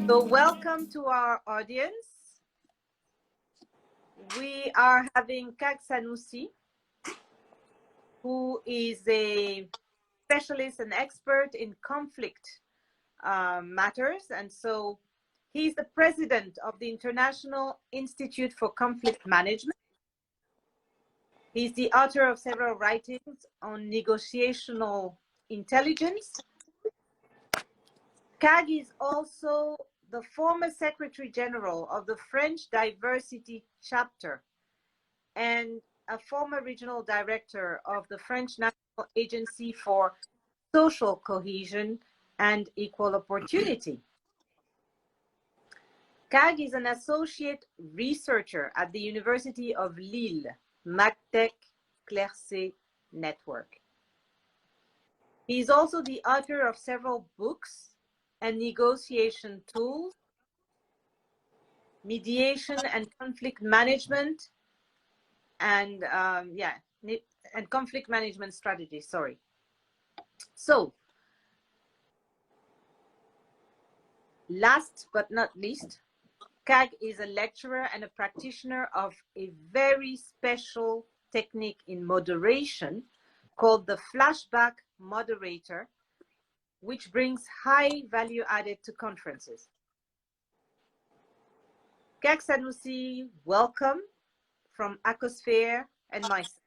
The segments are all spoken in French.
So welcome to our audience. We are having Kag Sanusi, who is a specialist and expert in conflict matters. And so he's the president of the International Institute for Conflict Management. He's the author of several writings on negotiational intelligence. Kag is also the former Secretary General of the French Diversity Chapter and a former Regional Director of the French National Agency for Social Cohesion and Equal Opportunity. Kag is an associate researcher at the University of Lille, MACTEC Clercé Network. He is also the author of several books and negotiation tools, mediation and conflict management, and and conflict management strategy, sorry. So, last but not least, Kag is a lecturer and a practitioner of a very special technique in moderation called the flashback moderator, which brings high value added to conferences. Kag Sanusi, welcome from Acosphere and myself.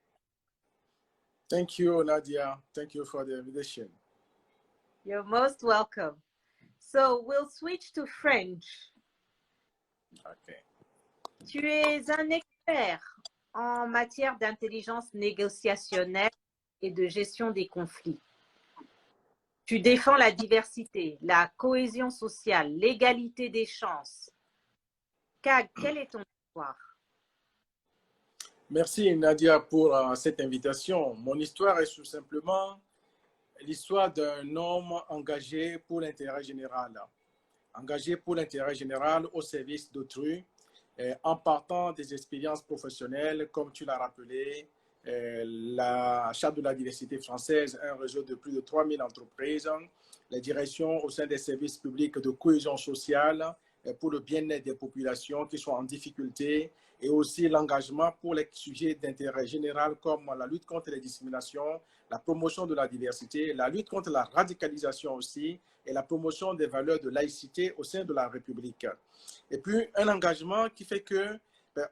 Thank you, Nadia. Thank you for the invitation. You're most welcome. So we'll switch to French. Okay. Tu es un expert en matière d'intelligence négociationnelle et de gestion des conflits. Tu défends la diversité, la cohésion sociale, l'égalité des chances. Kag, quelle est ton histoire? Merci Nadia pour cette invitation. Mon histoire est tout simplement l'histoire d'un homme engagé pour l'intérêt général. Engagé pour l'intérêt général au service d'autrui, en partant des expériences professionnelles, comme tu l'as rappelé, la Charte de la diversité française, un réseau de plus de 3000 entreprises, la direction au sein des services publics de cohésion sociale pour le bien-être des populations qui sont en difficulté, et aussi l'engagement pour les sujets d'intérêt général comme la lutte contre les discriminations, la promotion de la diversité, la lutte contre la radicalisation aussi, et la promotion des valeurs de laïcité au sein de la République. Et puis un engagement qui fait que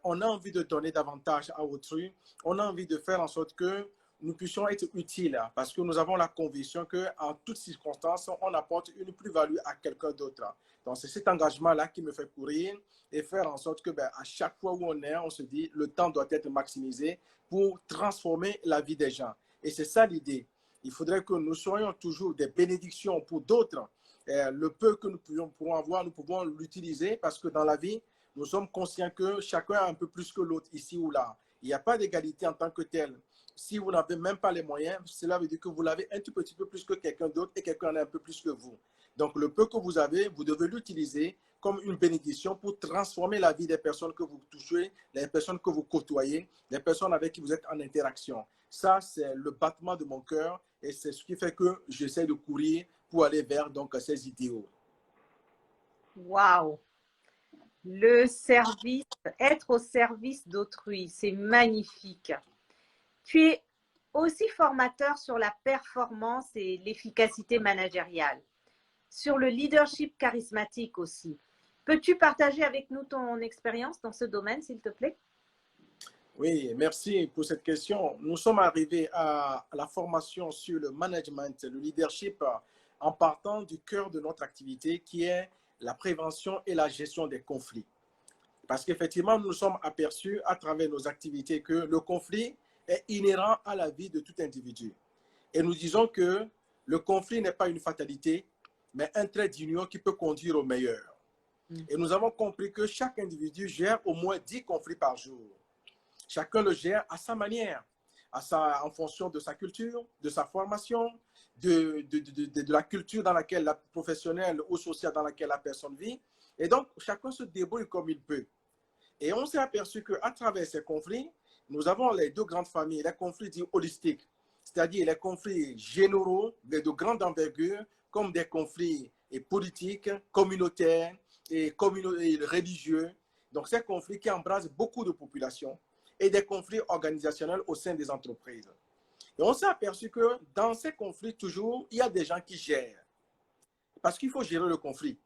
on a envie de donner davantage à autrui, on a envie de faire en sorte que nous puissions être utiles, parce que nous avons la conviction qu'en toutes circonstances, on apporte une plus-value à quelqu'un d'autre. Donc, c'est cet engagement-là qui me fait courir et faire en sorte que à chaque fois où on est, on se dit le temps doit être maximisé pour transformer la vie des gens. Et c'est ça l'idée. Il faudrait que nous soyons toujours des bénédictions pour d'autres. Le peu que nous pourrons avoir, nous pouvons l'utiliser parce que dans la vie, nous sommes conscients que chacun a un peu plus que l'autre ici ou là. Il n'y a pas d'égalité en tant que telle. Si vous n'avez même pas les moyens, cela veut dire que vous l'avez un tout petit peu plus que quelqu'un d'autre et quelqu'un en a un peu plus que vous. Donc, le peu que vous avez, vous devez l'utiliser comme une bénédiction pour transformer la vie des personnes que vous touchez, les personnes que vous côtoyez, les personnes avec qui vous êtes en interaction. Ça, c'est le battement de mon cœur et c'est ce qui fait que j'essaie de courir pour aller vers donc, ces idéaux. Waouh! Le service, être au service d'autrui, c'est magnifique. Tu es aussi formateur sur la performance et l'efficacité managériale, sur le leadership charismatique aussi. Peux-tu partager avec nous ton expérience dans ce domaine, s'il te plaît? Oui, merci pour cette question. Nous sommes arrivés à la formation sur le management, le leadership, en partant du cœur de notre activité qui est la prévention et la gestion des conflits. Parce qu'effectivement, nous nous sommes aperçus à travers nos activités que le conflit est inhérent à la vie de tout individu. Et nous disons que le conflit n'est pas une fatalité, mais un trait d'union qui peut conduire au meilleur. Et nous avons compris que chaque individu gère au moins 10 conflits par jour. Chacun le gère à sa manière, en fonction de sa culture, de sa formation, de la culture dans laquelle la professionnelle ou sociale dans laquelle la personne vit. Et donc, chacun se débrouille comme il peut. Et on s'est aperçu qu'à travers ces conflits, nous avons les deux grandes familles, les conflits dits holistiques, c'est-à-dire les conflits généraux de grande envergure, comme des conflits politiques, communautaires et religieux. Donc, ces conflits qui embrassent beaucoup de populations et des conflits organisationnels au sein des entreprises. Et on s'est aperçu que dans ces conflits, toujours, il y a des gens qui gèrent. Parce qu'il faut gérer le conflit.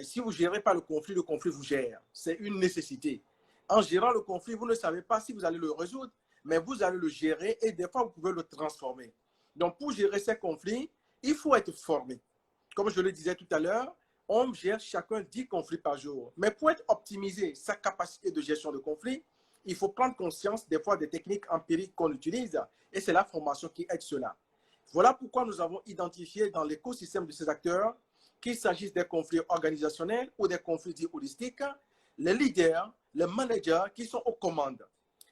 Si vous ne gérez pas le conflit vous gère. C'est une nécessité. En gérant le conflit, vous ne savez pas si vous allez le résoudre, mais vous allez le gérer et des fois, vous pouvez le transformer. Donc, pour gérer ces conflits, il faut être formé. Comme je le disais tout à l'heure, on gère chacun 10 conflits par jour. Mais pour être optimisé sa capacité de gestion de conflits, il faut prendre conscience des fois des techniques empiriques qu'on utilise et c'est la formation qui aide cela. Voilà pourquoi nous avons identifié dans l'écosystème de ces acteurs, qu'il s'agisse des conflits organisationnels ou des conflits dits holistiques, les leaders, les managers qui sont aux commandes.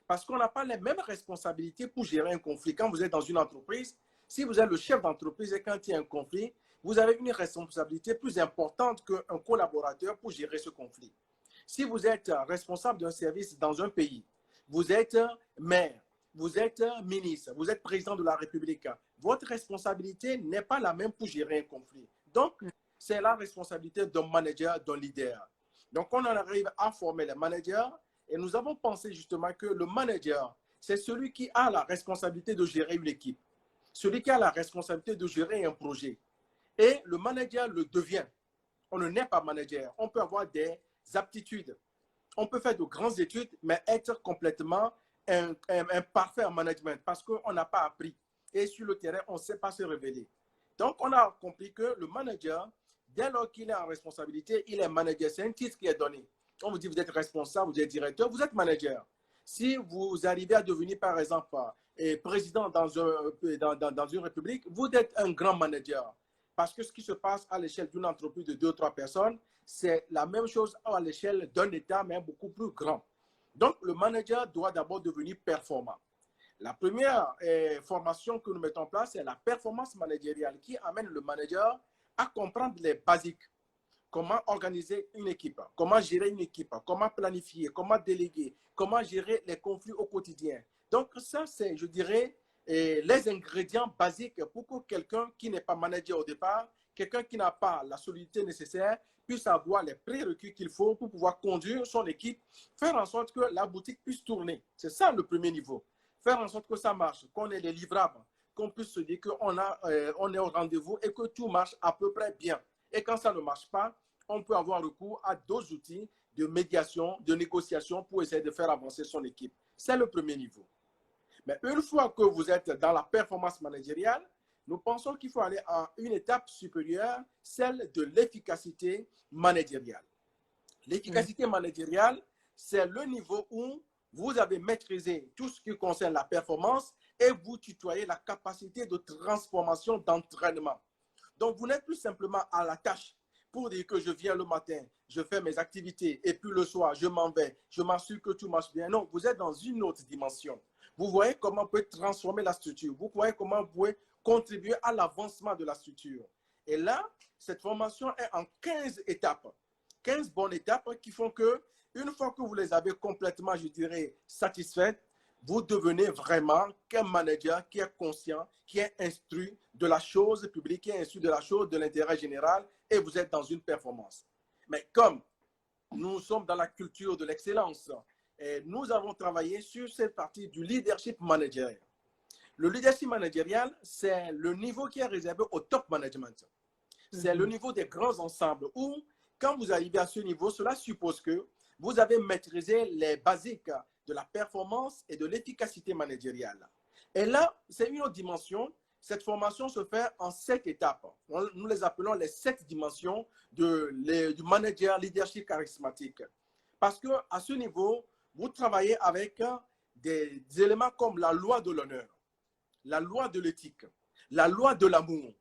Parce qu'on n'a pas les mêmes responsabilités pour gérer un conflit. Quand vous êtes dans une entreprise, si vous êtes le chef d'entreprise et quand il y a un conflit, vous avez une responsabilité plus importante qu'un collaborateur pour gérer ce conflit. Si vous êtes responsable d'un service dans un pays, vous êtes maire, vous êtes ministre, vous êtes président de la République, votre responsabilité n'est pas la même pour gérer un conflit. Donc, c'est la responsabilité d'un manager, d'un leader. Donc, on en arrive à former les managers et nous avons pensé justement que le manager, c'est celui qui a la responsabilité de gérer une équipe, celui qui a la responsabilité de gérer un projet. Et le manager le devient. On ne naît pas manager. On peut avoir des aptitudes. On peut faire de grandes études, mais être complètement un parfait en management parce qu'on n'a pas appris. Et sur le terrain, on ne sait pas se révéler. Donc, on a compris que le manager, dès lors qu'il est en responsabilité, il est manager. C'est un titre qui est donné. On vous dit, vous êtes responsable, vous êtes directeur, vous êtes manager. Si vous arrivez à devenir, par exemple, président dans une république, vous êtes un grand manager. Parce que ce qui se passe à l'échelle d'une entreprise de 2 ou 3 personnes, c'est la même chose à l'échelle d'un État, mais beaucoup plus grand. Donc, le manager doit d'abord devenir performant. La première formation que nous mettons en place, c'est la performance managériale qui amène le manager à comprendre les basiques. Comment organiser une équipe, comment gérer une équipe, comment planifier, comment déléguer, comment gérer les conflits au quotidien. Donc, ça, c'est, je dirais, les ingrédients basiques pour que quelqu'un qui n'est pas manager au départ, quelqu'un qui n'a pas la solidité nécessaire, puisse avoir les prérequis qu'il faut pour pouvoir conduire son équipe, faire en sorte que la boutique puisse tourner. C'est ça le premier niveau. Faire en sorte que ça marche, qu'on ait les livrables, qu'on puisse se dire qu'on on est au rendez-vous et que tout marche à peu près bien. Et quand ça ne marche pas, on peut avoir recours à d'autres outils de médiation, de négociation pour essayer de faire avancer son équipe. C'est le premier niveau. Mais une fois que vous êtes dans la performance managériale, nous pensons qu'il faut aller à une étape supérieure, celle de l'efficacité managériale. L'efficacité managériale, c'est le niveau où vous avez maîtrisé tout ce qui concerne la performance et vous tutoyez la capacité de transformation d'entraînement. Donc, vous n'êtes plus simplement à la tâche pour dire que je viens le matin, je fais mes activités et puis le soir, je m'en vais, je m'assure que tout marche bien. Non, vous êtes dans une autre dimension. Vous voyez comment vous pouvez transformer la structure. Vous voyez comment vous pouvez contribuer à l'avancement de la structure. Et là, cette formation est en 15 étapes. 15 bonnes étapes qui font que, une fois que vous les avez complètement, je dirais, satisfaites, vous devenez vraiment qu'un manager qui est conscient, qui est instruit de la chose publique, qui est instruit de la chose de l'intérêt général et vous êtes dans une performance. Mais comme nous sommes dans la culture de l'excellence, et nous avons travaillé sur cette partie du leadership managérial. Le leadership managérial, c'est le niveau qui est réservé au top management. C'est le niveau des grands ensembles où, quand vous arrivez à ce niveau, cela suppose que vous avez maîtrisé les basiques de la performance et de l'efficacité managériale. Et là, c'est une autre dimension. Cette formation se fait en 7 étapes. Nous les appelons les 7 dimensions du manager leadership charismatique. Parce qu'à ce niveau, vous travaillez avec des éléments comme la loi de l'honneur, la loi de l'éthique, la loi de l'amour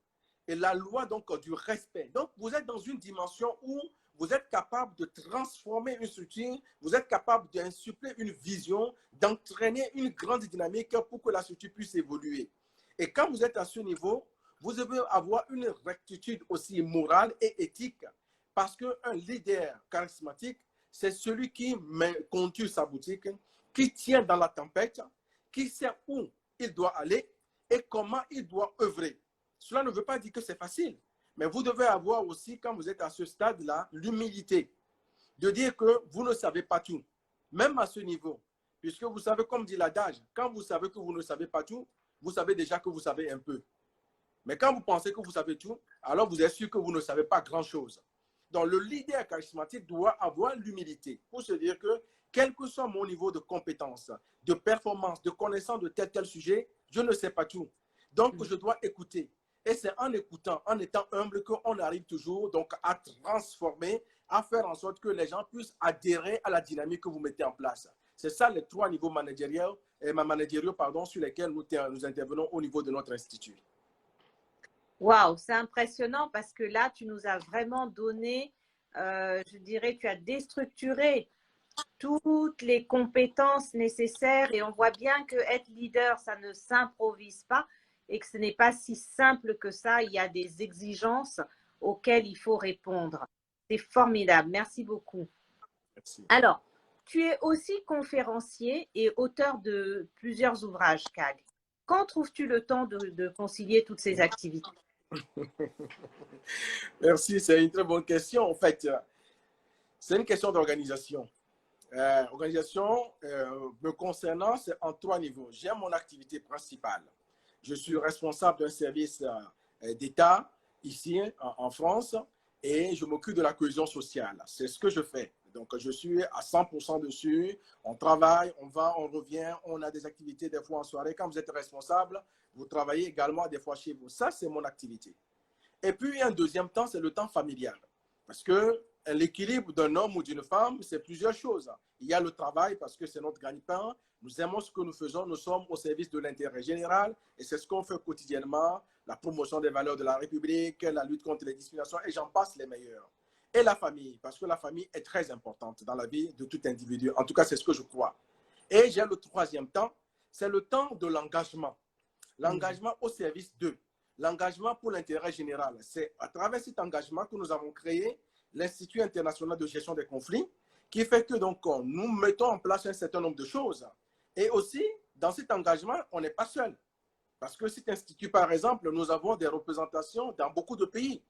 et la loi donc du respect. Donc, vous êtes dans une dimension où vous êtes capable de transformer une structure, vous êtes capable d'insuffler une vision, d'entraîner une grande dynamique pour que la structure puisse évoluer. Et quand vous êtes à ce niveau, vous devez avoir une rectitude aussi morale et éthique parce qu'un leader charismatique, c'est celui qui conduit sa boutique, qui tient dans la tempête, qui sait où il doit aller et comment il doit œuvrer. Cela ne veut pas dire que c'est facile, mais vous devez avoir aussi, quand vous êtes à ce stade-là, l'humilité de dire que vous ne savez pas tout, même à ce niveau. Puisque vous savez, comme dit l'adage, quand vous savez que vous ne savez pas tout, vous savez déjà que vous savez un peu. Mais quand vous pensez que vous savez tout, alors vous êtes sûr que vous ne savez pas grand-chose. Donc, le leader charismatique doit avoir l'humilité pour se dire que, quel que soit mon niveau de compétence, de performance, de connaissance de tel sujet, je ne sais pas tout. Donc, je dois écouter. Et c'est en écoutant, en étant humble, qu'on arrive toujours donc, à transformer, à faire en sorte que les gens puissent adhérer à la dynamique que vous mettez en place. C'est ça les 3 niveaux managériaux, sur lesquels nous intervenons au niveau de notre institut. Waouh, c'est impressionnant parce que là, tu nous as vraiment donné, je dirais, tu as déstructuré toutes les compétences nécessaires et on voit bien que être leader, ça ne s'improvise pas et que ce n'est pas si simple que ça. Il y a des exigences auxquelles il faut répondre. C'est formidable. Merci beaucoup. Merci. Alors, tu es aussi conférencier et auteur de plusieurs ouvrages, CAG. Quand trouves-tu le temps de concilier toutes ces activités? Merci, c'est une très bonne question. En fait, c'est une question d'organisation. Organisation me concernant, c'est en 3 niveaux. J'ai mon activité principale. Je suis responsable d'un service d'État ici en France et je m'occupe de la cohésion sociale. C'est ce que je fais. Donc, je suis à 100% dessus. On travaille, on va, on revient, on a des activités des fois en soirée. Quand vous êtes responsable, vous travaillez également des fois chez vous. Ça, c'est mon activité. Et puis, un deuxième temps, c'est le temps familial. Parce que l'équilibre d'un homme ou d'une femme, c'est plusieurs choses. Il y a le travail parce que c'est notre gagne-pain. Nous aimons ce que nous faisons. Nous sommes au service de l'intérêt général et c'est ce qu'on fait quotidiennement. La promotion des valeurs de la République, la lutte contre les discriminations et j'en passe les meilleurs. Et la famille, parce que la famille est très importante dans la vie de tout individu. En tout cas, c'est ce que je crois. Et j'ai le 3e temps, c'est le temps de l'engagement. L'engagement au service d'eux. L'engagement pour l'intérêt général. C'est à travers cet engagement que nous avons créé l'Institut international de gestion des conflits, qui fait que donc, nous mettons en place un certain nombre de choses. Et aussi, dans cet engagement, on n'est pas seul. Parce que cet institut, par exemple, nous avons des représentations dans beaucoup de pays,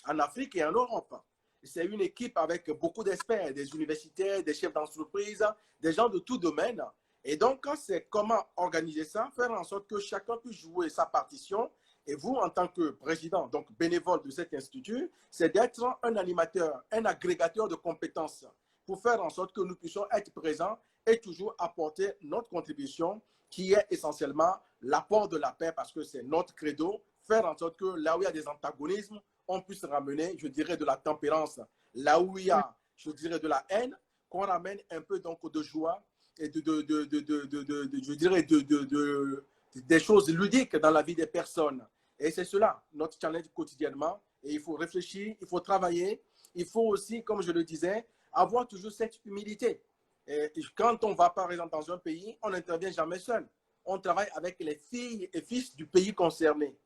en Afrique et en Europe. C'est une équipe avec beaucoup d'experts, des universitaires, des chefs d'entreprise, des gens de tout domaine. Et donc, c'est comment organiser ça, faire en sorte que chacun puisse jouer sa partition. Et vous, en tant que président, donc bénévole de cet institut, c'est d'être un animateur, un agrégateur de compétences pour faire en sorte que nous puissions être présents et toujours apporter notre contribution qui est essentiellement l'apport de la paix parce que c'est notre credo, faire en sorte que là où il y a des antagonismes, on puisse ramener, je dirais, de la tempérance. Là où il y a, je dirais, de la haine, qu'on ramène un peu donc de joie et je dirais, des choses ludiques dans la vie des personnes. Et c'est cela, notre challenge quotidiennement. Et il faut réfléchir, il faut travailler. Il faut aussi, comme je le disais, avoir toujours cette humilité. Et quand on va, par exemple, dans un pays, on n'intervient jamais seul. On travaille avec les filles et fils du pays concerné.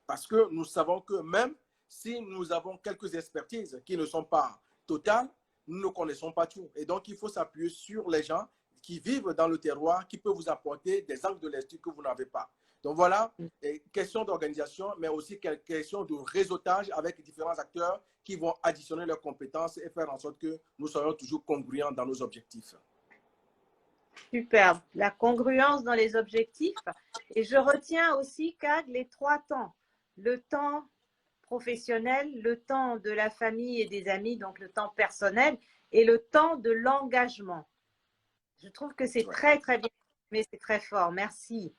Parce que nous savons que même si nous avons quelques expertises qui ne sont pas totales, nous ne connaissons pas tout. Et donc, il faut s'appuyer sur les gens qui vivent dans le terroir, qui peuvent vous apporter des angles de lecture que vous n'avez pas. Donc voilà, question d'organisation, mais aussi question de réseautage avec différents acteurs qui vont additionner leurs compétences et faire en sorte que nous soyons toujours congruents dans nos objectifs. Super, la congruence dans les objectifs. Et je retiens aussi, CAG, les 3 temps. Le temps professionnel, le temps de la famille et des amis, donc le temps personnel, et le temps de l'engagement. Je trouve que c'est très, très bien, mais c'est très fort. Merci.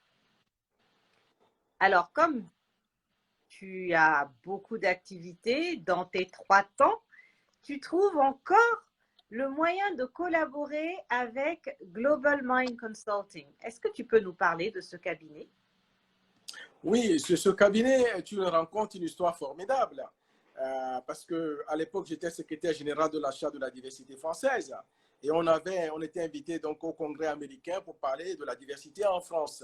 Alors, comme tu as beaucoup d'activités dans tes 3 temps, tu trouves encore le moyen de collaborer avec Global Mind Consulting. Est-ce que tu peux nous parler de ce cabinet? Oui, ce cabinet, tu rencontres une histoire formidable. Parce qu'à l'époque, j'étais secrétaire général de l'achat de la diversité française. Et on était invité donc au Congrès américain pour parler de la diversité en France.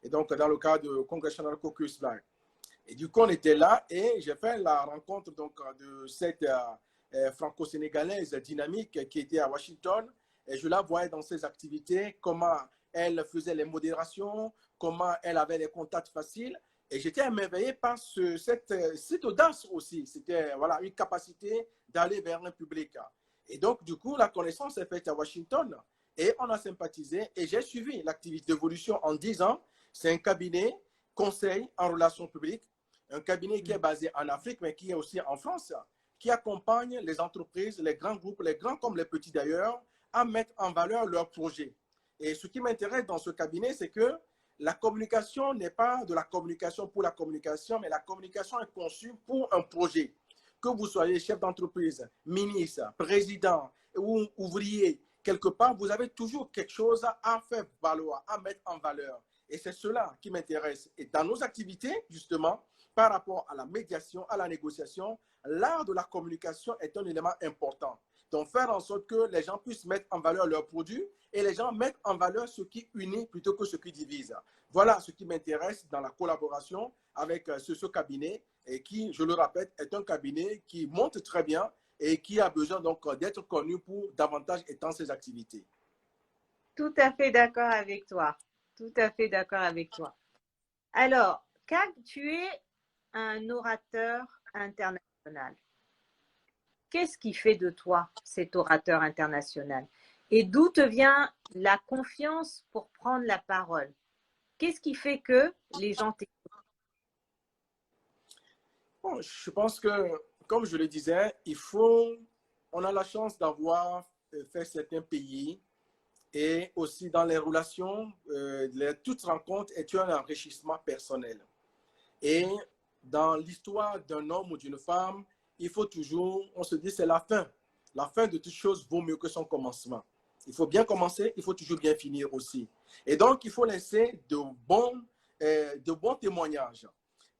Et donc, dans le cadre du Congressional Caucus Black. Et du coup, on était là et j'ai fait la rencontre donc, de cette franco-sénégalaise dynamique qui était à Washington. Et je la voyais dans ses activités, comment elle faisait les modérations, comment elle avait les contacts faciles. Et j'étais émerveillé par cette audace aussi. C'était voilà, une capacité d'aller vers un public. Et donc, du coup, la connaissance est faite à Washington et on a sympathisé et j'ai suivi l'activité d'évolution en 10 ans. C'est un cabinet conseil en relations publiques, un cabinet qui est basé en Afrique, mais qui est aussi en France, qui accompagne les entreprises, les grands groupes, les grands comme les petits d'ailleurs, à mettre en valeur leurs projets. Et ce qui m'intéresse dans ce cabinet, c'est que la communication n'est pas de la communication pour la communication, mais la communication est conçue pour un projet. Que vous soyez chef d'entreprise, ministre, président ou ouvrier, quelque part, vous avez toujours quelque chose à faire valoir, à mettre en valeur. Et c'est cela qui m'intéresse. Et dans nos activités, justement, par rapport à la médiation, à la négociation, l'art de la communication est un élément important. Donc, faire en sorte que les gens puissent mettre en valeur leurs produits et les gens mettent en valeur ce qui unit plutôt que ce qui divise. Voilà ce qui m'intéresse dans la collaboration avec ce cabinet et qui, je le répète, est un cabinet qui monte très bien et qui a besoin donc d'être connu pour davantage étendre ses activités. Tout à fait d'accord avec toi. Tout à fait d'accord avec toi. Alors, Kag, tu es un orateur international. Qu'est-ce qui fait de toi cet orateur international? Et d'où te vient la confiance pour prendre la parole? Qu'est-ce qui fait que les gens t'écoutent? Bon, je pense que, comme je le disais, on a la chance d'avoir fait certains pays et aussi dans les relations, toute rencontre est un enrichissement personnel. Et dans l'histoire d'un homme ou d'une femme, il faut toujours, on se dit, c'est la fin. La fin de toute chose vaut mieux que son commencement. Il faut bien commencer, il faut toujours bien finir aussi. Et donc, il faut laisser de bons témoignages.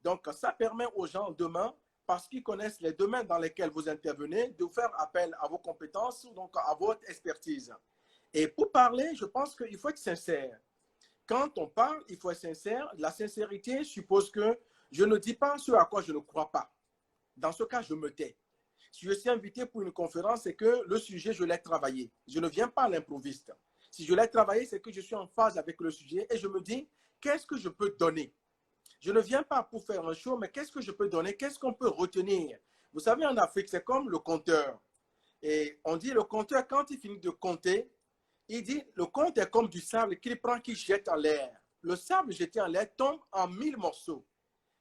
Donc, ça permet aux gens demain, parce qu'ils connaissent les domaines dans lesquels vous intervenez, de faire appel à vos compétences, donc à votre expertise. Et pour parler, je pense qu'il faut être sincère. Quand on parle, il faut être sincère. La sincérité suppose que je ne dis pas ce à quoi je ne crois pas. Dans ce cas, je me tais. Si je suis invité pour une conférence, c'est que le sujet, je l'ai travaillé. Je ne viens pas à l'improviste. Si je l'ai travaillé, c'est que je suis en phase avec le sujet et je me dis, qu'est-ce que je peux donner? Je ne viens pas pour faire un show, mais qu'est-ce que je peux donner? Qu'est-ce qu'on peut retenir? Vous savez, en Afrique, c'est comme le compteur. Et on dit, le compteur, quand il finit de compter, il dit, le compte est comme du sable qu'il prend, qu'il jette en l'air. Le sable jeté en l'air tombe en 1000 morceaux.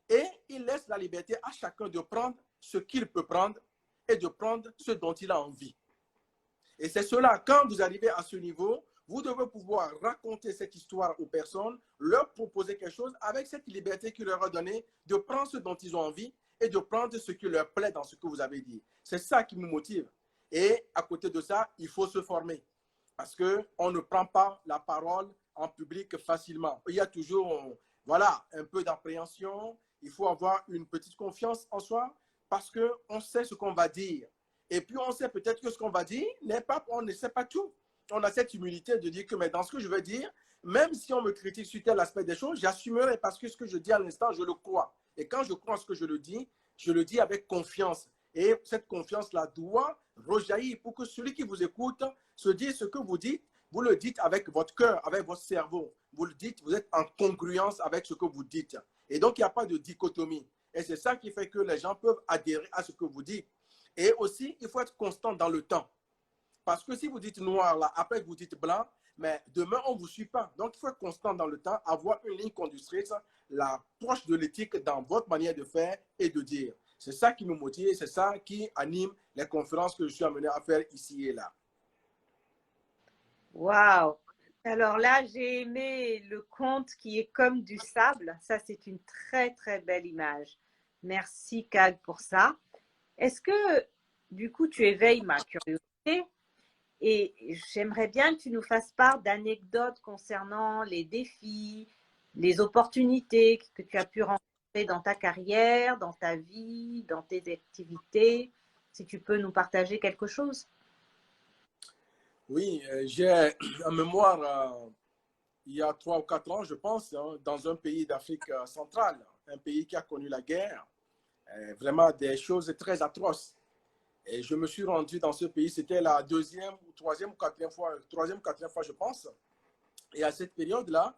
Et il laisse la liberté à chacun de prendre ce qu'il peut prendre et de prendre ce dont il a envie. Et c'est cela, quand vous arrivez à ce niveau, vous devez pouvoir raconter cette histoire aux personnes, leur proposer quelque chose avec cette liberté qu'il leur a donnée de prendre ce dont ils ont envie et de prendre ce qui leur plaît dans ce que vous avez dit. C'est ça qui me motive. Et à côté de ça, il faut se former. Parce qu'on ne prend pas la parole en public facilement. Il y a toujours, voilà, un peu d'appréhension. Il faut avoir une petite confiance en soi parce qu'on sait ce qu'on va dire. Et puis, on sait peut-être que ce qu'on va dire n'est pas, on ne sait pas tout. On a cette humilité de dire que, mais dans ce que je veux dire, même si on me critique sur tel aspect des choses, j'assumerai parce que ce que je dis à l'instant, je le crois. Et quand je crois en ce que je le dis avec confiance. Et cette confiance-là doit rejaillir pour que celui qui vous écoute se dise ce que vous le dites avec votre cœur, avec votre cerveau. Vous le dites, vous êtes en congruence avec ce que vous dites. Et donc, il n'y a pas de dichotomie. Et c'est ça qui fait que les gens peuvent adhérer à ce que vous dites. Et aussi, il faut être constant dans le temps. Parce que si vous dites noir, là, après vous dites blanc, mais demain, on ne vous suit pas. Donc, il faut être constant dans le temps, avoir une ligne conductrice, l'approche de l'éthique dans votre manière de faire et de dire. C'est ça qui me motive, c'est ça qui anime les conférences que je suis amené à faire ici et là. Waouh! Alors là, j'ai aimé le conte qui est comme du sable. Ça, c'est une très, très belle image. Merci, Kag, pour ça. Est-ce que, du coup, tu éveilles ma curiosité et j'aimerais bien que tu nous fasses part d'anecdotes concernant les défis, les opportunités que tu as pu rencontrer dans ta carrière, dans ta vie, dans tes activités. Si tu peux nous partager quelque chose. Oui, j'ai en mémoire, il y a 3 ou 4 ans, je pense, hein, dans un pays d'Afrique centrale, un pays qui a connu la guerre, vraiment des choses très atroces. Et je me suis rendu dans ce pays, c'était la deuxième, troisième ou quatrième fois, je pense. Et à cette période-là,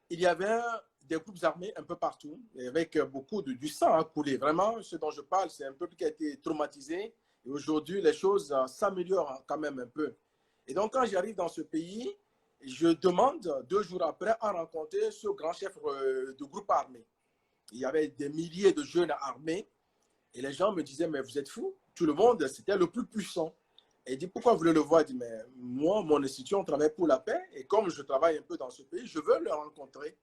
il y avait des groupes armés un peu partout, avec beaucoup du sang à couler. Vraiment, ce dont je parle, c'est un peuple qui a été traumatisé. Et aujourd'hui, les choses s'améliorent quand même un peu. Et donc, quand j'arrive dans ce pays, je demande 2 jours après à rencontrer ce grand chef de groupe armé. Il y avait des milliers de jeunes armés. Et les gens me disaient, mais vous êtes fous? Tout le monde, c'était le plus puissant. Et il dit, pourquoi vous voulez le voir? Il dit, mais moi, mon institution, on travaille pour la paix. Et comme je travaille un peu dans ce pays, je veux le rencontrer.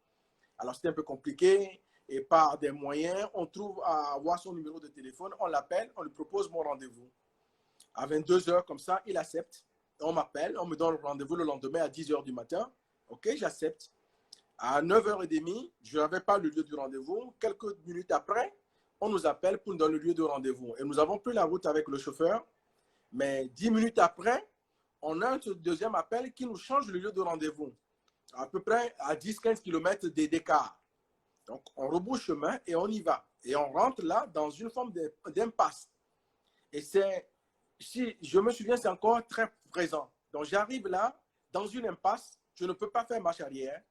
Alors, c'était un peu compliqué. Et par des moyens, on trouve à avoir son numéro de téléphone. On l'appelle, on lui propose mon rendez-vous. À 22 heures, comme ça, il accepte. On m'appelle, on me donne le rendez-vous le lendemain à 10 heures du matin. OK, j'accepte. À 9h30, je n'avais pas le lieu du rendez-vous. Quelques minutes après, on nous appelle pour nous donner le lieu de rendez-vous. Et nous avons pris la route avec le chauffeur. Mais 10 minutes après, on a un deuxième appel qui nous change le lieu de rendez-vous. À peu près à 10-15 km d'écart. Donc, on rebouche chemin et on y va. Et on rentre là dans une forme d'impasse. Et c'est, si je me souviens, c'est encore très présent. Donc, j'arrive là, dans une impasse, je ne peux pas faire marche arrière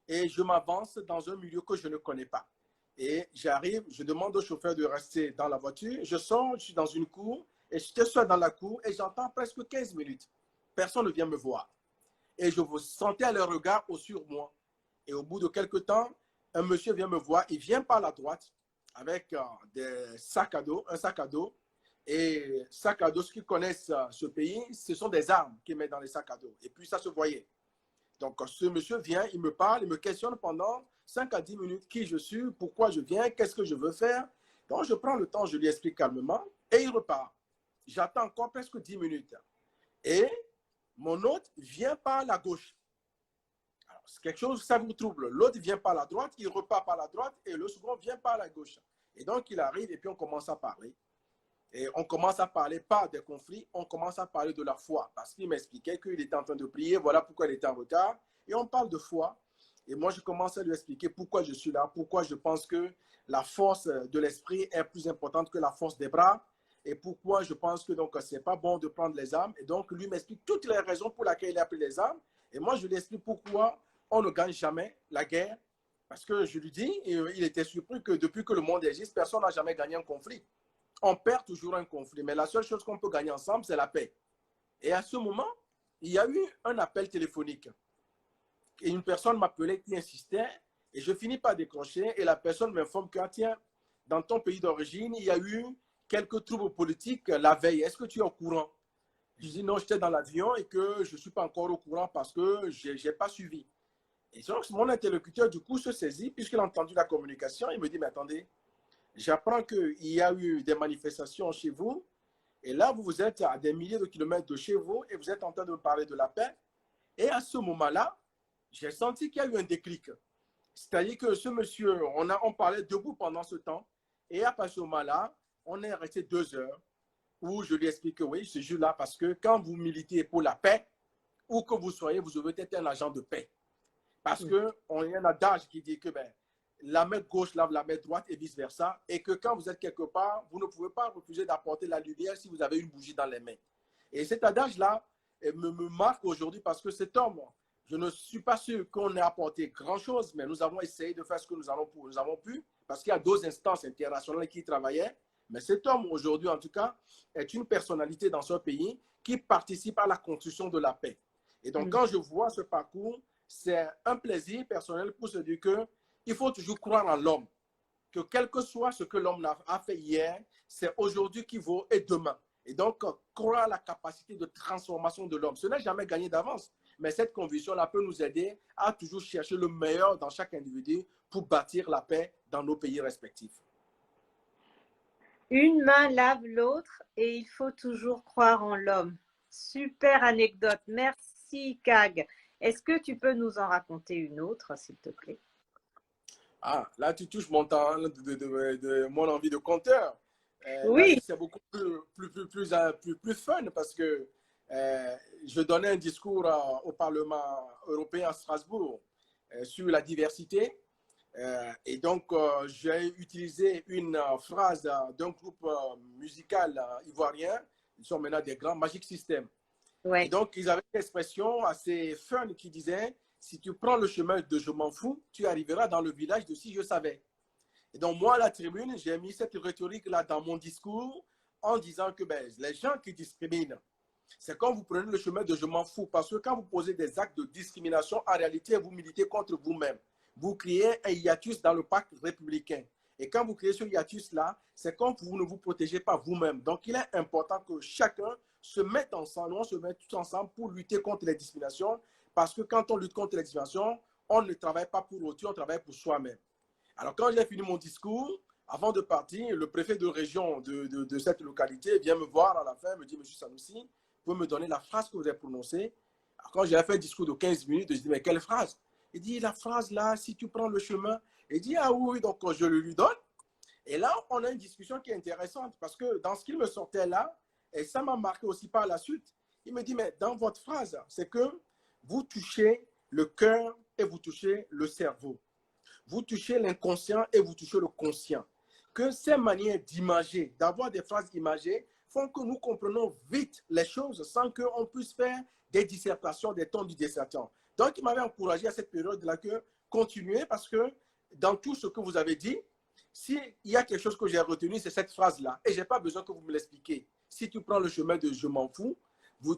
et je m'avance dans un milieu que je ne connais pas. Et j'arrive, je demande au chauffeur de rester dans la voiture. Je sors, je suis dans une cour et je suis dans la cour et j'entends presque 15 minutes. Personne ne vient me voir. Et je vous sentais le regard sur moi. Et au bout de quelques temps, un monsieur vient me voir. Il vient par la droite avec des sacs à dos, un sac à dos. Et sac à dos, ceux qui connaissent ce pays, ce sont des armes qu'il met dans les sacs à dos. Et puis ça se voyait. Donc ce monsieur vient, il me parle, il me questionne pendant 5 à 10 minutes qui je suis, pourquoi je viens, qu'est-ce que je veux faire. Donc je prends le temps, je lui explique calmement et il repart. J'attends encore presque 10 minutes. Et mon hôte vient par la gauche. Alors, c'est quelque chose, ça vous trouble. L'autre vient par la droite, il repart par la droite et le second vient par la gauche. Et donc, il arrive et puis on commence à parler. Et on commence à parler pas des conflits, on commence à parler de la foi. Parce qu'il m'expliquait qu'il était en train de prier, voilà pourquoi il était en retard. Et on parle de foi. Et moi, je commence à lui expliquer pourquoi je suis là, pourquoi je pense que la force de l'esprit est plus importante que la force des bras. Et pourquoi je pense que donc c'est pas bon de prendre les armes. Et donc, lui m'explique toutes les raisons pour lesquelles il a pris les armes. Et moi, je lui explique pourquoi on ne gagne jamais la guerre. Parce que je lui dis, et il était surpris que depuis que le monde existe, personne n'a jamais gagné un conflit. On perd toujours un conflit, mais la seule chose qu'on peut gagner ensemble, c'est la paix. Et à ce moment, il y a eu un appel téléphonique. Et une personne m'appelait qui insistait, et je finis par décrocher, et la personne m'informe que, tiens, dans ton pays d'origine, il y a eu quelques troubles politiques la veille. Est-ce que tu es au courant? Je dis non, j'étais dans l'avion et que je ne suis pas encore au courant parce que je n'ai pas suivi. Et donc, mon interlocuteur, du coup, se saisit, puisqu'il a entendu la communication, il me dit, mais attendez, j'apprends qu'il y a eu des manifestations chez vous, et là, vous êtes à des milliers de kilomètres de chez vous, et vous êtes en train de me parler de la paix. Et à ce moment-là, j'ai senti qu'il y a eu un déclic. C'est-à-dire que ce monsieur, on parlait debout pendant ce temps, et à ce moment-là, on est resté 2 heures, où je lui explique que oui, je suis là parce que quand vous militez pour la paix, où que vous soyez, vous devez être un agent de paix. Parce qu'on y a un adage qui dit que la main gauche lave la main droite et vice-versa, et que quand vous êtes quelque part, vous ne pouvez pas refuser d'apporter la lumière si vous avez une bougie dans les mains. Et cet adage-là me marque aujourd'hui parce que cet homme, je ne suis pas sûr qu'on ait apporté grand-chose, mais nous avons essayé de faire ce que nous avons pu, parce qu'il y a 2 instances internationales qui travaillaient. Mais cet homme, aujourd'hui en tout cas, est une personnalité dans ce pays qui participe à la construction de la paix. Et donc, quand je vois ce parcours, c'est un plaisir personnel pour se dire qu'il faut toujours croire en l'homme. Que quel que soit ce que l'homme a fait hier, c'est aujourd'hui qui vaut et demain. Et donc, croire à la capacité de transformation de l'homme. Ce n'est jamais gagné d'avance. Mais cette conviction-là peut nous aider à toujours chercher le meilleur dans chaque individu pour bâtir la paix dans nos pays respectifs. Une main lave l'autre et il faut toujours croire en l'homme. Super anecdote. Merci, Kag. Est-ce que tu peux nous en raconter une autre, s'il te plaît? Ah, là, tu touches mon temps de mon envie de conteur. Oui. C'est beaucoup plus fun parce que je donnais un discours au Parlement européen à Strasbourg sur la diversité. Et donc, j'ai utilisé une phrase d'un groupe musical ivoirien. Ils sont maintenant des grands Magic System. Ouais. Et donc, ils avaient une expression assez fun qui disait si tu prends le chemin de je m'en fous, tu arriveras dans le village de si je savais. Et donc, moi, à la tribune, j'ai mis cette rhétorique-là dans mon discours en disant que ben, les gens qui discriminent, c'est quand vous prenez le chemin de je m'en fous. Parce que quand vous posez des actes de discrimination, en réalité, vous militez contre vous-même. Vous créez un hiatus dans le pacte républicain. Et quand vous créez ce hiatus-là, c'est quand vous ne vous protégez pas vous-même. Donc, il est important que chacun se mette ensemble, on se mette tous ensemble pour lutter contre les discriminations. Parce que quand on lutte contre les discriminations, on ne travaille pas pour autrui, on travaille pour soi-même. Alors, quand j'ai fini mon discours, avant de partir, le préfet de région de cette localité vient me voir à la fin, me dit, Monsieur Sanoussi, vous pouvez me donner la phrase que vous avez prononcée. Alors, quand j'ai fait un discours de 15 minutes, je dis, mais quelle phrase? Il dit, la phrase là, si tu prends le chemin. Il dit, ah oui, donc je le lui donne. Et là, on a une discussion qui est intéressante parce que dans ce qu'il me sortait là, et ça m'a marqué aussi par la suite, il me dit, mais dans votre phrase, c'est que vous touchez le cœur et vous touchez le cerveau. Vous touchez l'inconscient et vous touchez le conscient. Que ces manières d'imager, d'avoir des phrases imagées, font que nous comprenons vite les choses sans qu'on puisse faire des dissertations, des tons de dissertation. Donc, il m'avait encouragé à cette période-là que continuez parce que dans tout ce que vous avez dit, s'il y a quelque chose que j'ai retenu, c'est cette phrase-là. Et je n'ai pas besoin que vous me l'expliquiez. Si tu prends le chemin de je m'en fous,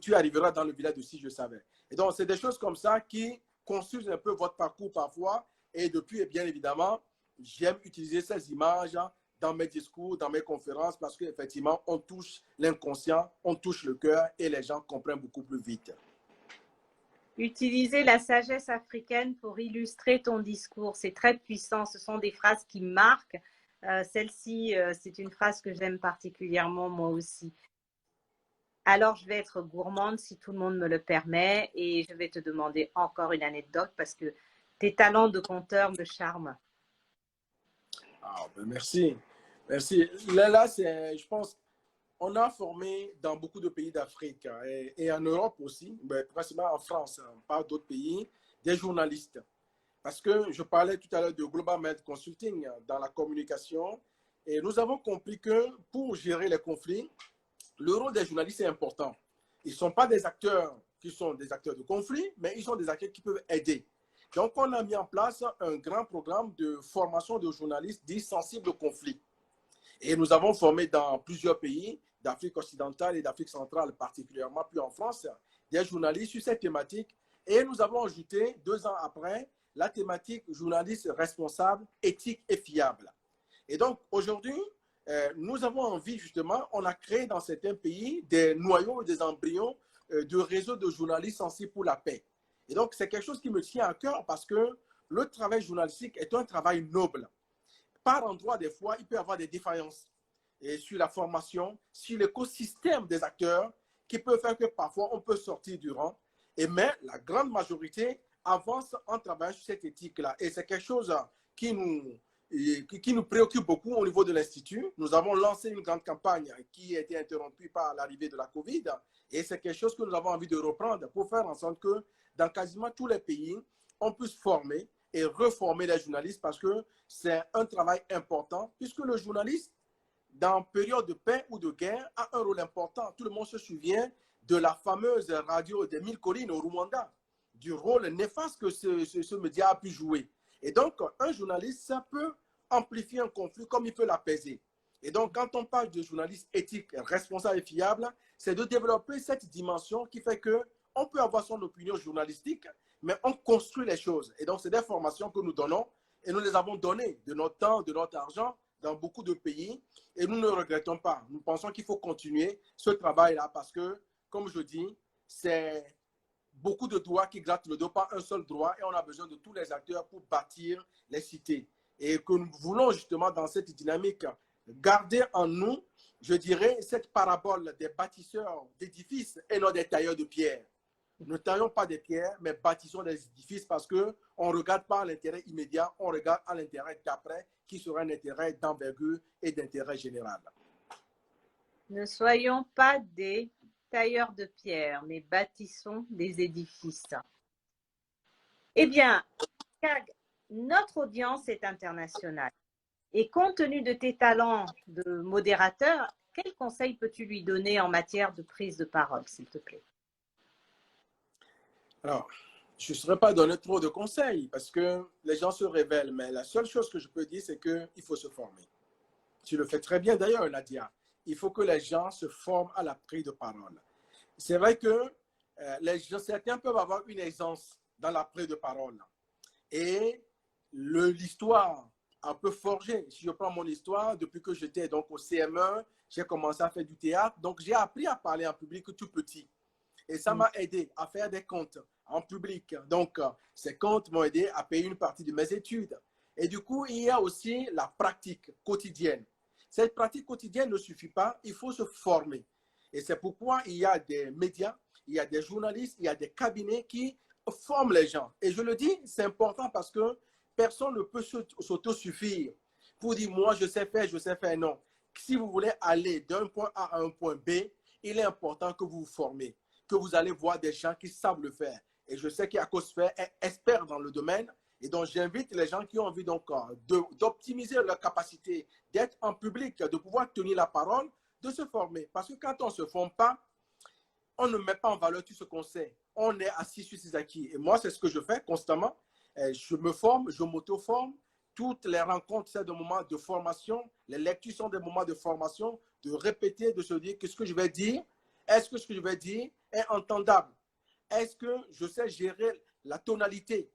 tu arriveras dans le village de si je savais. Et donc, c'est des choses comme ça qui construisent un peu votre parcours parfois. Et depuis, bien évidemment, j'aime utiliser ces images dans mes discours, dans mes conférences, parce qu'effectivement, on touche l'inconscient, on touche le cœur et les gens comprennent beaucoup plus vite. Utiliser la sagesse africaine pour illustrer ton discours, c'est très puissant. Ce sont des phrases qui marquent. Celle-ci, c'est une phrase que j'aime particulièrement moi aussi. Alors, je vais être gourmande si tout le monde me le permet et je vais te demander encore une anecdote parce que tes talents de conteur me charment. Ah, ben merci. Merci. Là je pense, on a formé dans beaucoup de pays d'Afrique et en Europe aussi, ben, principalement en France, pas d'autres pays, des journalistes. Parce que je parlais tout à l'heure de Global Med Consulting dans la communication et nous avons compris que pour gérer les conflits, le rôle des journalistes est important. Ils ne sont pas des acteurs qui sont des acteurs de conflit, mais ils sont des acteurs qui peuvent aider. Donc, on a mis en place un grand programme de formation de journalistes dits sensibles au conflit. Et nous avons formé dans plusieurs pays d'Afrique occidentale et d'Afrique centrale particulièrement, puis en France, des journalistes sur cette thématique. Et nous avons ajouté, 2 ans après, la thématique journaliste responsable, éthique et fiable. Et donc, aujourd'hui, nous avons envie, justement, on a créé dans certains pays des noyaux et des embryons de réseaux de journalistes sensibles pour la paix. Et donc, c'est quelque chose qui me tient à cœur parce que le travail journalistique est un travail noble. Par endroit, des fois, il peut y avoir des défaillances et sur la formation, sur l'écosystème des acteurs qui peut faire que parfois on peut sortir du rang. Mais la grande majorité avance en travaillant sur cette éthique-là. Et c'est quelque chose qui nous préoccupe beaucoup au niveau de l'Institut. Nous avons lancé une grande campagne qui a été interrompue par l'arrivée de la COVID. Et c'est quelque chose que nous avons envie de reprendre pour faire en sorte que dans quasiment tous les pays, on puisse former et reformer les journalistes parce que c'est un travail important puisque le journaliste, dans période de paix ou de guerre, a un rôle important. Tout le monde se souvient de la fameuse radio des 1000 collines au Rwanda, du rôle néfaste que ce média a pu jouer. Et donc, un journaliste, ça peut amplifier un conflit comme il peut l'apaiser. Et donc, quand on parle de journaliste éthique, responsable et fiable, c'est de développer cette dimension qui fait qu'on peut avoir son opinion journalistique, mais on construit les choses. Et donc, c'est des formations que nous donnons et nous les avons données de notre temps, de notre argent dans beaucoup de pays et nous ne regrettons pas. Nous pensons qu'il faut continuer ce travail-là parce que, comme je dis, c'est beaucoup de doigts qui grattent le dos, pas un seul droit et on a besoin de tous les acteurs pour bâtir les cités. Et que nous voulons justement dans cette dynamique garder en nous, je dirais, cette parabole des bâtisseurs d'édifices et non des tailleurs de pierre. Ne taillons pas des pierres, mais bâtissons des édifices parce qu'on ne regarde pas l'intérêt immédiat, on regarde à l'intérêt d'après, qui sera un intérêt d'envergure et d'intérêt général. Ne soyons pas des tailleurs de pierre, mais bâtissons des édifices. Eh bien, notre audience est internationale. Et compte tenu de tes talents de modérateur, quel conseil peux-tu lui donner en matière de prise de parole, s'il te plaît? Alors, je ne saurais pas donner trop de conseils parce que les gens se révèlent. Mais la seule chose que je peux dire, c'est qu'il faut se former. Tu le fais très bien d'ailleurs, Nadia. Il faut que les gens se forment à la prise de parole. C'est vrai que les gens, certains peuvent avoir une aisance dans la prise de parole. Et l'histoire un peu forgée. Si je prends mon histoire, depuis que j'étais donc au CM1, j'ai commencé à faire du théâtre. Donc, j'ai appris à parler en public tout petit. Et ça m'a aidé à faire des comptes en public. Donc, ces comptes m'ont aidé à payer une partie de mes études. Et du coup, il y a aussi la pratique quotidienne. Cette pratique quotidienne ne suffit pas, il faut se former. Et c'est pourquoi il y a des médias, il y a des journalistes, il y a des cabinets qui forment les gens. Et je le dis, c'est important parce que personne ne peut s'autosuffire pour dire, moi, je sais faire, non. Si vous voulez aller d'un point A à un point B, il est important que vous vous formez, que vous allez voir des gens qui savent le faire. Et je sais qu'Acosphère est expert dans le domaine. Et donc, j'invite les gens qui ont envie d'optimiser leur capacité d'être en public, de pouvoir tenir la parole, de se former. Parce que quand on ne se forme pas, on ne met pas en valeur tout ce qu'on sait. On est assis sur ses acquis. Et moi, c'est ce que je fais constamment. Je me forme, je m'auto-forme. Toutes les rencontres, c'est des moments de formation. Les lectures sont des moments de formation, de répéter, de se dire qu'est-ce que je vais dire. Est-ce que ce que je vais dire est entendable? Est-ce que je sais gérer la tonalité?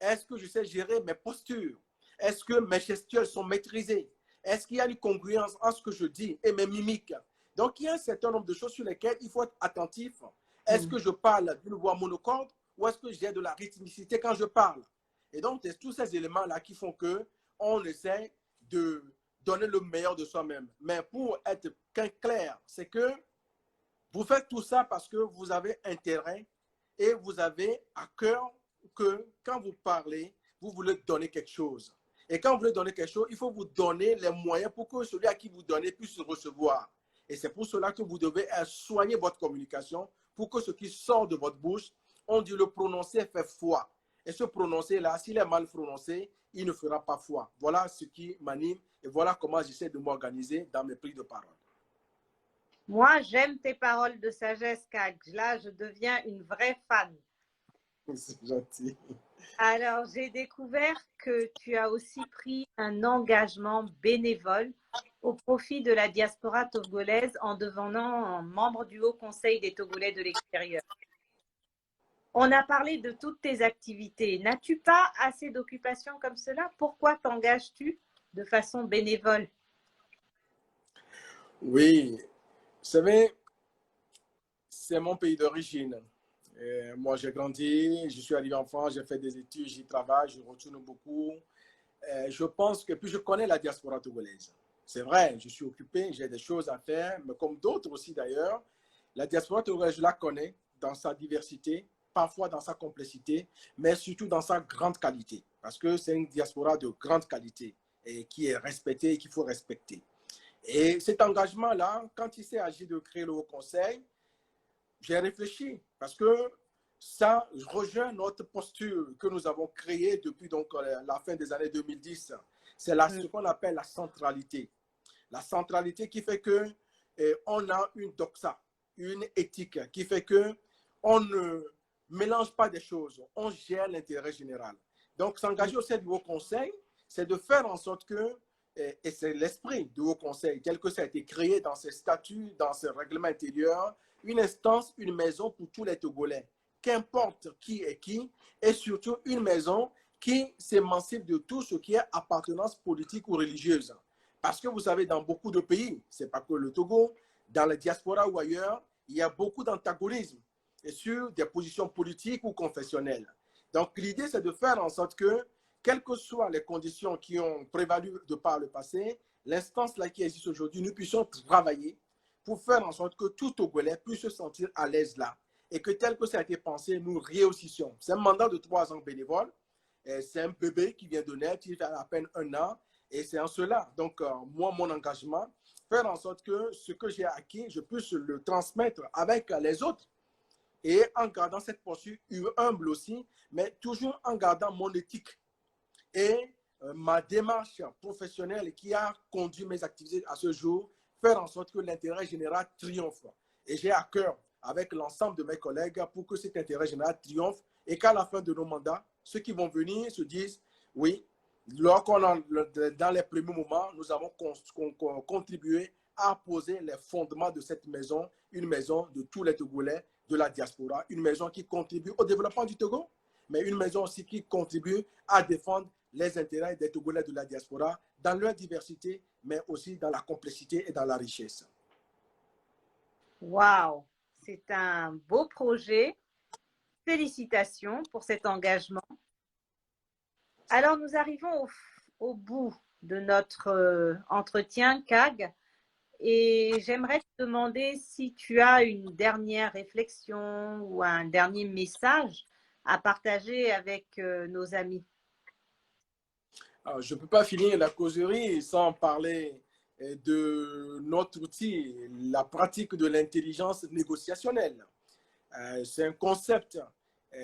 Est-ce que je sais gérer mes postures? Est-ce que mes gestuels sont maîtrisés? Est-ce qu'il y a une congruence entre ce que je dis et mes mimiques? Donc, il y a un certain nombre de choses sur lesquelles il faut être attentif. Est-ce que je parle d'une voix monocorde ou est-ce que j'ai de la rythmicité quand je parle? Et donc, c'est tous ces éléments-là qui font qu'on essaie de donner le meilleur de soi-même. Mais pour être clair, c'est que vous faites tout ça parce que vous avez intérêt et vous avez à cœur que quand vous parlez, vous voulez donner quelque chose. Et quand vous voulez donner quelque chose, il faut vous donner les moyens pour que celui à qui vous donnez puisse recevoir. Et c'est pour cela que vous devez soigner votre communication pour que ce qui sort de votre bouche, on dit le prononcer fait foi. Et ce prononcer-là, s'il est mal prononcé, il ne fera pas foi. Voilà ce qui m'anime et voilà comment j'essaie de m'organiser dans mes prises de parole. Moi, j'aime tes paroles de sagesse, Kag. Là, je deviens une vraie fan. C'est gentil. Alors, j'ai découvert que tu as aussi pris un engagement bénévole au profit de la diaspora togolaise en devenant membre du Haut Conseil des Togolais de l'extérieur. On a parlé de toutes tes activités. N'as-tu pas assez d'occupations comme cela? Pourquoi t'engages-tu de façon bénévole? Oui, vous savez, c'est mon pays d'origine. Moi, j'ai grandi, je suis arrivé en France, j'ai fait des études, j'y travaille, je retourne beaucoup. Je pense que, puis je connais la diaspora togolaise. C'est vrai, je suis occupé, j'ai des choses à faire, mais comme d'autres aussi d'ailleurs, la diaspora togolaise, je la connais dans sa diversité, parfois dans sa complexité, mais surtout dans sa grande qualité, parce que c'est une diaspora de grande qualité et qui est respectée et qu'il faut respecter. Et cet engagement-là, quand il s'est agi de créer le Haut Conseil, j'ai réfléchi parce que ça rejoint notre posture que nous avons créée depuis donc, la fin des années 2010. C'est ce qu'on appelle la centralité. La centralité qui fait que on a une doxa, une éthique qui fait que on ne mélange pas des choses, on gère l'intérêt général. Donc, s'engager au sein du Haut Conseil, c'est de faire en sorte que, et c'est l'esprit du Haut Conseil, tel que ça a été créé dans ses statuts, dans ses règlements intérieurs, une instance, une maison pour tous les Togolais, qu'importe qui est qui, et surtout une maison qui s'émancipe de tout ce qui est appartenance politique ou religieuse. Parce que vous savez, dans beaucoup de pays, ce n'est pas que le Togo, dans la diaspora ou ailleurs, il y a beaucoup d'antagonisme sur des positions politiques ou confessionnelles. Donc l'idée, c'est de faire en sorte que, quelles que soient les conditions qui ont prévalu de par le passé, l'instance là qui existe aujourd'hui, nous puissions travailler pour faire en sorte que tout Togolais puisse se sentir à l'aise là et que tel que ça a été pensé, nous réussissions. C'est un mandat de 3 ans bénévole. C'est un bébé qui vient de naître, il fait à peine 1 an. Et c'est en cela, donc moi, mon engagement, faire en sorte que ce que j'ai acquis, je puisse le transmettre avec les autres. Et en gardant cette posture humble aussi, mais toujours en gardant mon éthique et ma démarche professionnelle qui a conduit mes activités à ce jour, faire en sorte que l'intérêt général triomphe. Et j'ai à cœur, avec l'ensemble de mes collègues, pour que cet intérêt général triomphe et qu'à la fin de nos mandats, ceux qui vont venir se disent, oui, dans les premiers moments, nous avons contribué à poser les fondements de cette maison, une maison de tous les Togolais de la diaspora, une maison qui contribue au développement du Togo, mais une maison aussi qui contribue à défendre les intérêts des Togolais de la diaspora dans leur diversité, mais aussi dans la complexité et dans la richesse. Waouh, c'est un beau projet. Félicitations pour cet engagement. Alors, nous arrivons au bout de notre entretien, Kag, et j'aimerais te demander si tu as une dernière réflexion ou un dernier message à partager avec nos amis. Alors, je ne peux pas finir la causerie sans parler de notre outil, la pratique de l'intelligence négociationnelle. C'est un concept.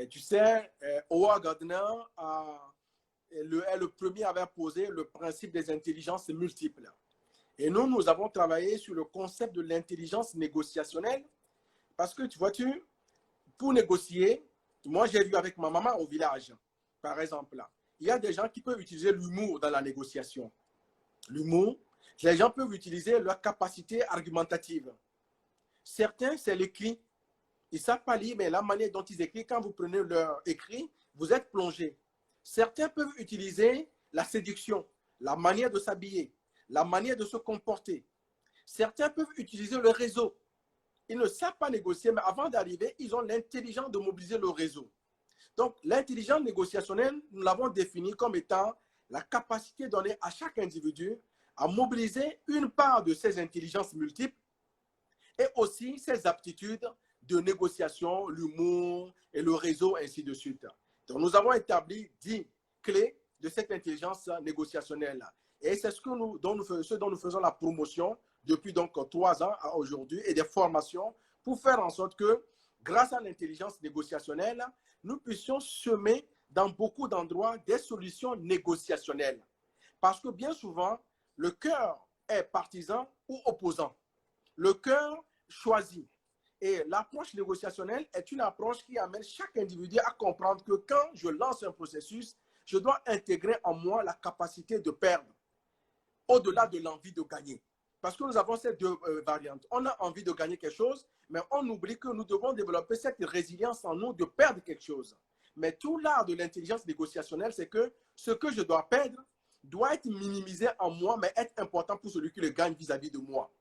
Tu sais, Howard Gardner est le premier à avoir posé le principe des intelligences multiples. Et nous avons travaillé sur le concept de l'intelligence négociationnelle parce que, tu vois-tu, pour négocier, moi j'ai vu avec ma maman au village, par exemple, là, il y a des gens qui peuvent utiliser l'humour dans la négociation. L'humour, les gens peuvent utiliser leur capacité argumentative. Certains, c'est l'écrit. Ils ne savent pas lire, mais la manière dont ils écrivent, quand vous prenez leur écrit, vous êtes plongé. Certains peuvent utiliser la séduction, la manière de s'habiller, la manière de se comporter. Certains peuvent utiliser le réseau. Ils ne savent pas négocier, mais avant d'arriver, ils ont l'intelligence de mobiliser le réseau. Donc, l'intelligence négociationnelle, nous l'avons définie comme étant la capacité donnée à chaque individu à mobiliser une part de ses intelligences multiples et aussi ses aptitudes de négociation, l'humour et le réseau, ainsi de suite. Donc, nous avons établi 10 clés de cette intelligence négociationnelle. Et c'est ce dont nous faisons la promotion depuis donc 3 ans à aujourd'hui et des formations pour faire en sorte que, grâce à l'intelligence négociationnelle, nous puissions semer dans beaucoup d'endroits des solutions négociationnelles. Parce que bien souvent, le cœur est partisan ou opposant. Le cœur choisit. Et l'approche négociationnelle est une approche qui amène chaque individu à comprendre que quand je lance un processus, je dois intégrer en moi la capacité de perdre, au-delà de l'envie de gagner. Parce que nous avons ces deux variantes. On a envie de gagner quelque chose, mais on oublie que nous devons développer cette résilience en nous de perdre quelque chose. Mais tout l'art de l'intelligence négociationnelle, c'est que ce que je dois perdre doit être minimisé en moi, mais être important pour celui qui le gagne vis-à-vis de moi.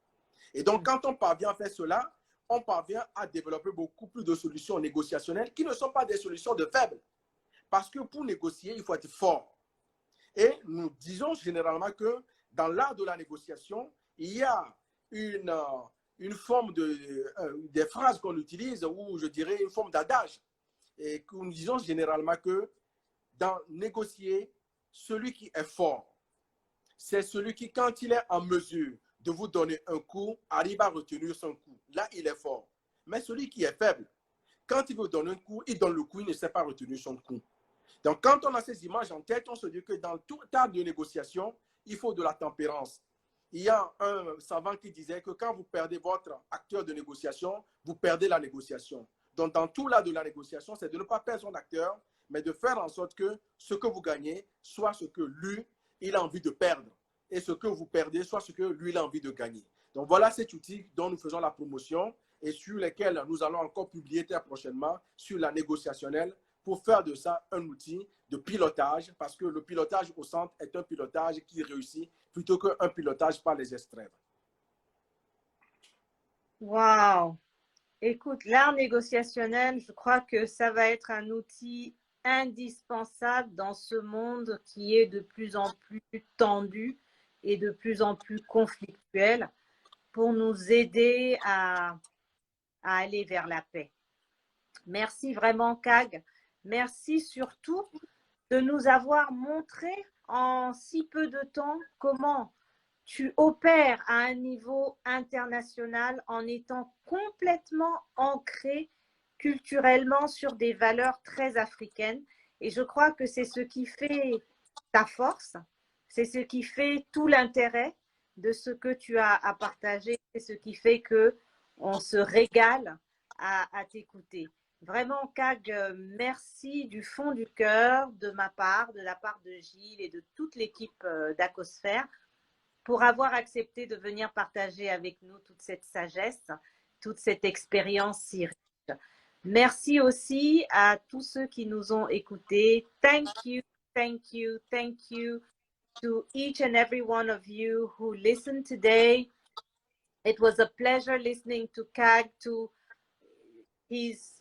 Et donc, quand on parvient à faire cela, on parvient à développer beaucoup plus de solutions négociationnelles qui ne sont pas des solutions de faibles. Parce que pour négocier, il faut être fort. Et nous disons généralement que dans l'art de la négociation, il y a une forme des phrases qu'on utilise, ou je dirais une forme d'adage. Et que nous disons généralement que dans négocier, celui qui est fort, c'est celui qui, quand il est en mesure de vous donner un coup, arrive à retenir son coup. Là, il est fort. Mais celui qui est faible, quand il veut donner un coup, il donne le coup, il ne sait pas retenir son coup. Donc, quand on a ces images en tête, on se dit que dans tout tas de négociation, il faut de la tempérance. Il y a un savant qui disait que quand vous perdez votre acteur de négociation, vous perdez la négociation. Donc, dans tout l'art de la négociation, c'est de ne pas perdre son acteur, mais de faire en sorte que ce que vous gagnez soit ce que lui, il a envie de perdre. Et ce que vous perdez soit ce que lui, il a envie de gagner. Donc, voilà cet outil dont nous faisons la promotion et sur lesquels nous allons encore publier très prochainement sur la négociationnelle pour faire de ça un outil de pilotage, parce que le pilotage au centre est un pilotage qui réussit plutôt qu'un pilotage par les extrêmes. Waouh! Écoute, l'art négociationnel, je crois que ça va être un outil indispensable dans ce monde qui est de plus en plus tendu et de plus en plus conflictuel pour nous aider à aller vers la paix. Merci vraiment, Kag. Merci surtout de nous avoir montré en si peu de temps comment tu opères à un niveau international en étant complètement ancré culturellement sur des valeurs très africaines. Et je crois que c'est ce qui fait ta force, c'est ce qui fait tout l'intérêt de ce que tu as à partager, c'est ce qui fait qu'on se régale à t'écouter. Vraiment, CAG, merci du fond du cœur de ma part, de la part de Gilles et de toute l'équipe d'Acosphère pour avoir accepté de venir partager avec nous toute cette sagesse, toute cette expérience si riche. Merci aussi à tous ceux qui nous ont écoutés. Thank you, thank you, thank you to each and every one of you who listened today. It was a pleasure listening to CAG, to his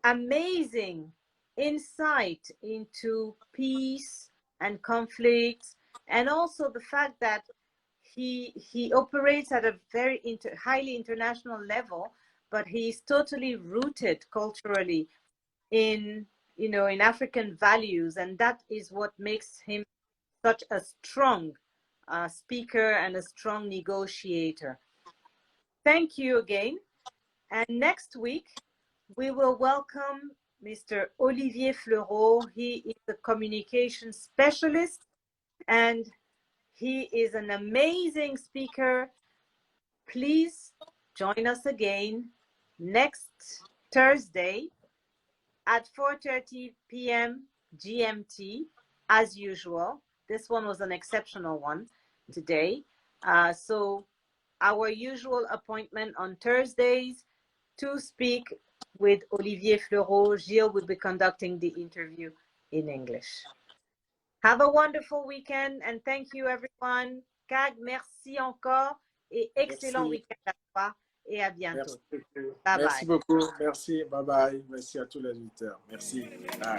amazing insight into peace and conflict, and also the fact that he operates at a very highly international level, but he's totally rooted culturally in in African values, and that is what makes him such a strong speaker and a strong negotiator. Thank you again. And next week we will welcome Mr. Olivier Fleureau. He is a communication specialist and he is an amazing speaker. Please join us again next Thursday at 4:30 p.m. GMT, as usual. This one was an exceptional one today. So our usual appointment on Thursdays to speak with Olivier Fleureau. Gilles will be conducting the interview in English. Have a wonderful weekend and thank you everyone. CAG, merci encore et excellent week-end à toi et à bientôt. Merci, bye merci bye. beaucoup. Merci. Bye bye. Merci à tous les auditeurs. Merci. Bye.